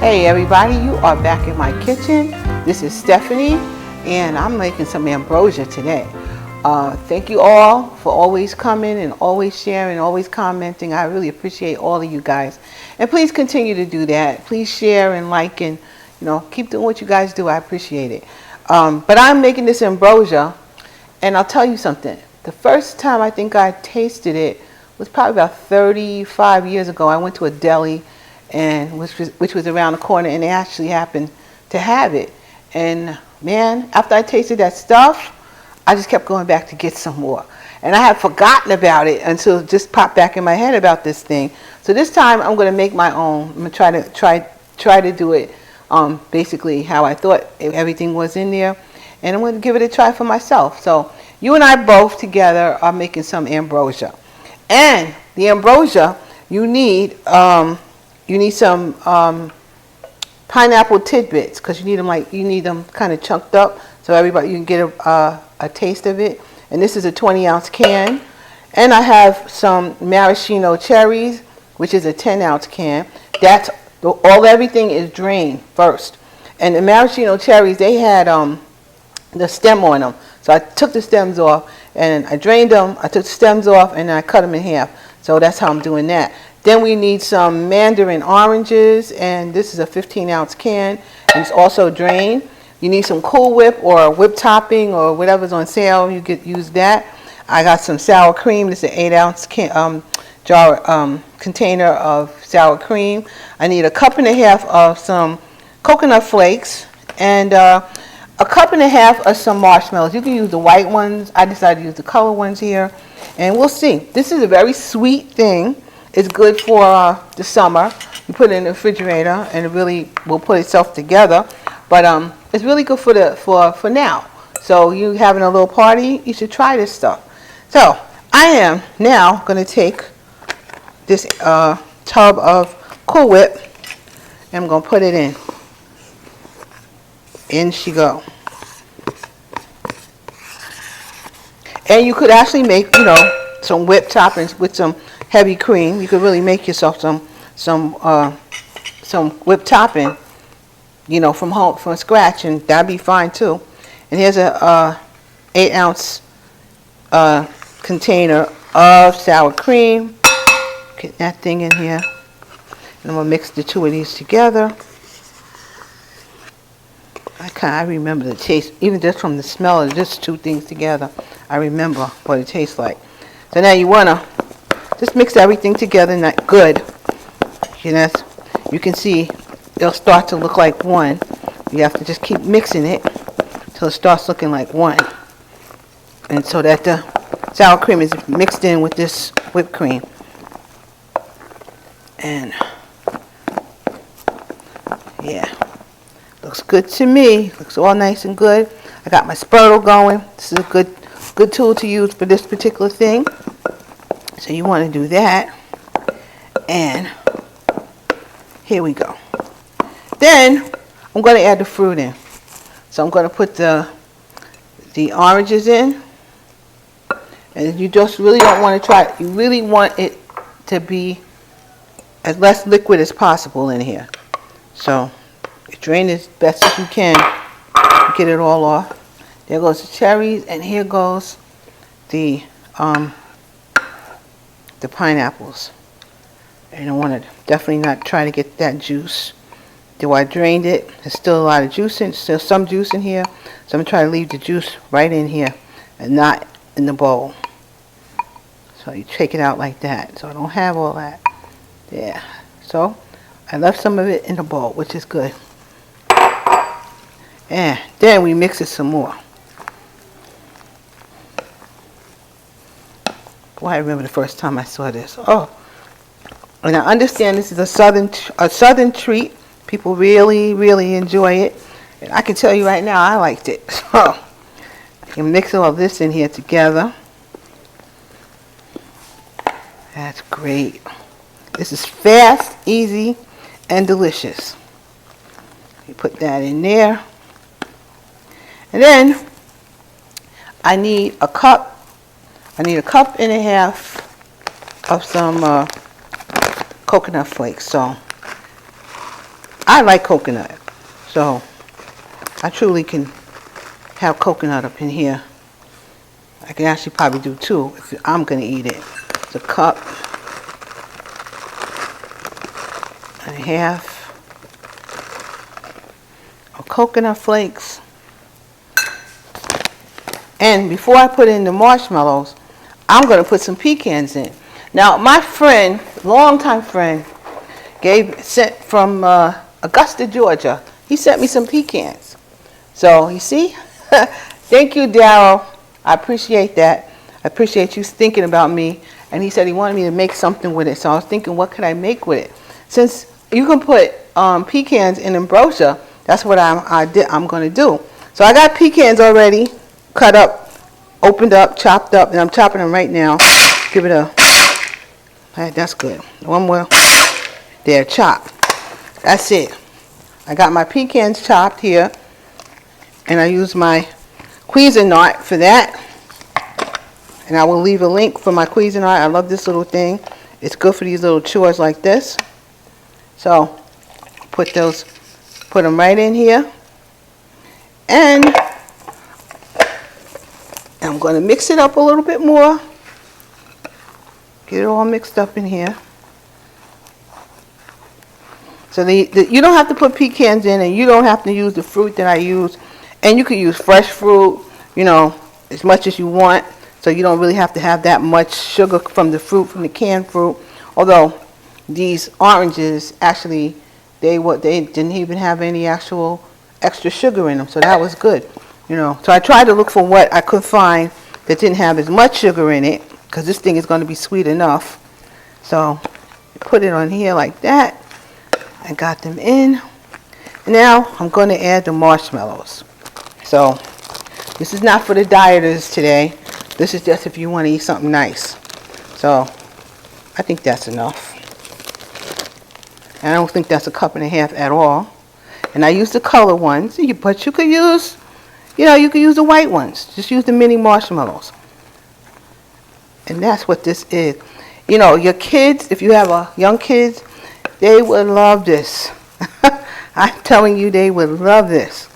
Hey everybody, you are back in my kitchen. This is Stephanie and I'm making some ambrosia today. Thank you all for always coming and always sharing, always commenting. I really appreciate all of you guys. And please continue to do that. Please share and like and keep doing what you guys do. I appreciate it. But I'm making this ambrosia and I'll tell you something. The first time I think I tasted it was probably about 35 years ago. I went to a deli and which was around the corner, and they actually happened to have it. And man, after I tasted that stuff, I just kept going back to get some more. And I had forgotten about it until it just popped back in my head about this thing. So this time I'm going to make my own. I'm going to try to do it basically how I thought everything was in there, and I'm going to give it a try for myself. So you and I both together are making some ambrosia. And the ambrosia, you need some pineapple tidbits, because you need them kind of chunked up so everybody, you can get a taste of it. And this is a 20-ounce can. And I have some maraschino cherries, which is a 10-ounce can. Everything is drained first. And the maraschino cherries, they had the stem on them. So I took the stems off and I drained them. I took the stems off and I cut them in half. So that's how I'm doing that. Then we need some mandarin oranges, and this is a 15-ounce can, and it's also drained. You need some Cool Whip or whip topping or whatever's on sale. You could use that. I got some sour cream. This is an 8-ounce container of sour cream. I need a cup and a half of some coconut flakes and a cup and a half of some marshmallows. You can use the white ones. I decided to use the color ones here, and we'll see. This is a very sweet thing. It's good for the summer. You put it in the refrigerator and it really will put itself together. But it's really good for now. So you having a little party, you should try this stuff. So I am now going to take this tub of Cool Whip and I'm going to put it in. In she go. And you could actually make, some whip toppings with some heavy cream. You could really make yourself some whip topping, from scratch, and that'd be fine too. And here's a 8-ounce container of sour cream. Get that thing in here, and I'm gonna mix the two of these together. I remember the taste, even just from the smell of just two things together. I remember what it tastes like. So now you wanna just mix everything together, not good. You can see it'll start to look like one. You have to just keep mixing it till it starts looking like one. And so that the sour cream is mixed in with this whipped cream. And yeah, looks good to me. Looks all nice and good. I got my spurtle going. This is a good tool to use for this particular thing. So you want to do that, and here we go. Then I'm going to add the fruit in. So I'm going to put the oranges in, and you just really don't want to try it. You really want it to be as less liquid as possible in here. So you drain as best as you can, get it all off. There goes the cherries, and here goes the pineapples. And I want to definitely not try to get that juice. Though I drained it, there's still a lot of juice in, still some juice in here. So I'm going to try to leave the juice right in here and not in the bowl. So you take it out like that. So I don't have all that. Yeah. So I left some of it in the bowl, which is good. And then we mix it some more. Boy, I remember the first time I saw this. Oh, and I understand this is a southern treat. People really, really enjoy it. And I can tell you right now, I liked it. So I can mix all this in here together. That's great. This is fast, easy, and delicious. You put that in there. And then I need a cup and a half of some coconut flakes. So I like coconut, so I truly can have coconut up in here. I can actually probably do 2 if I'm going to eat it. It's a cup and a half of coconut flakes. And before I put in the marshmallows, I'm going to put some pecans in. Now, my friend, longtime friend, sent from Augusta, Georgia. He sent me some pecans. So, you see? Thank you, Daryl. I appreciate that. I appreciate you thinking about me. And he said he wanted me to make something with it. So I was thinking, what could I make with it? Since you can put pecans in ambrosia, that's what I'm going to do. So I got pecans already cut up, opened up, chopped up, and I'm chopping them right now. Give it a, that's good. One more. There, chopped. That's it. I got my pecans chopped here, and I use my Cuisinart for that. And I will leave a link for my Cuisinart. I love this little thing. It's good for these little chores like this. So, put them right in here. And I'm going to mix it up a little bit more. Get it all mixed up in here. So you don't have to put pecans in, and you don't have to use the fruit that I use. And you can use fresh fruit, you know, as much as you want. So you don't really have to have that much sugar from the fruit, from the canned fruit. Although these oranges, actually, they didn't even have any actual extra sugar in them. So that was good, you know. So I tried to look for what I could find that didn't have as much sugar in it, because this thing is going to be sweet enough. So put it on here like that. I got them in. Now I'm going to add the marshmallows. So this is not for the dieters today. This is just if you want to eat something nice. So I think that's enough. And I don't think that's a cup and a half at all. And I use the color ones, but you could use, you could use the white ones. Just use the mini marshmallows. And that's what this is. You know, your kids, if you have young kids, they would love this. I'm telling you, they would love this.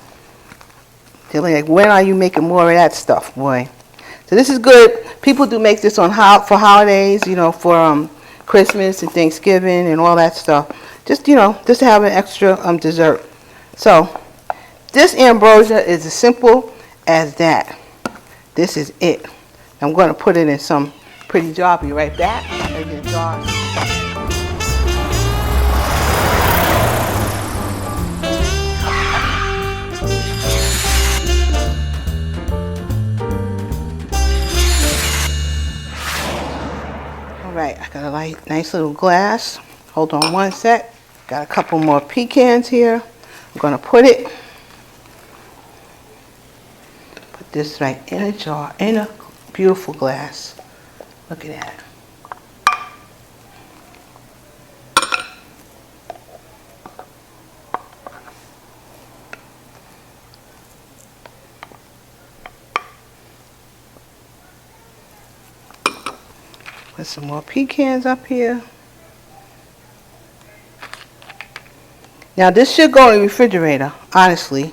They're like, when are you making more of that stuff, boy? So this is good. People do make this for holidays, for Christmas and Thanksgiving and all that stuff. Just to have an extra dessert. So this ambrosia is as simple as that. This is it. I'm going to put it in some pretty jar. I'll be right back. Alright, I got a nice little glass. Hold on one sec. Got a couple more pecans here. I'm going to put this right in a jar, in a beautiful glass. Look at that. Put some more pecans up here. Now this should go in the refrigerator, honestly,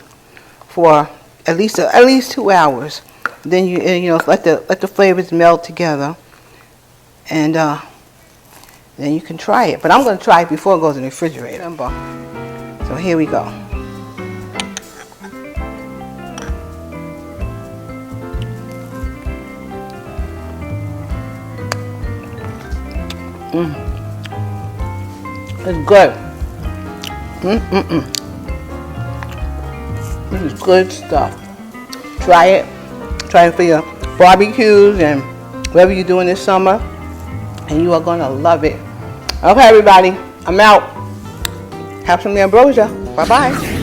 for at least 2 hours. Then let the flavors meld together, and then you can try it. But I'm going to try it before it goes in the refrigerator. So here we go. It's good. This is good stuff. Try it. Try it for your barbecues and whatever you're doing this summer, and you are going to love it. Okay, everybody, I'm out. Have some ambrosia. Bye-bye.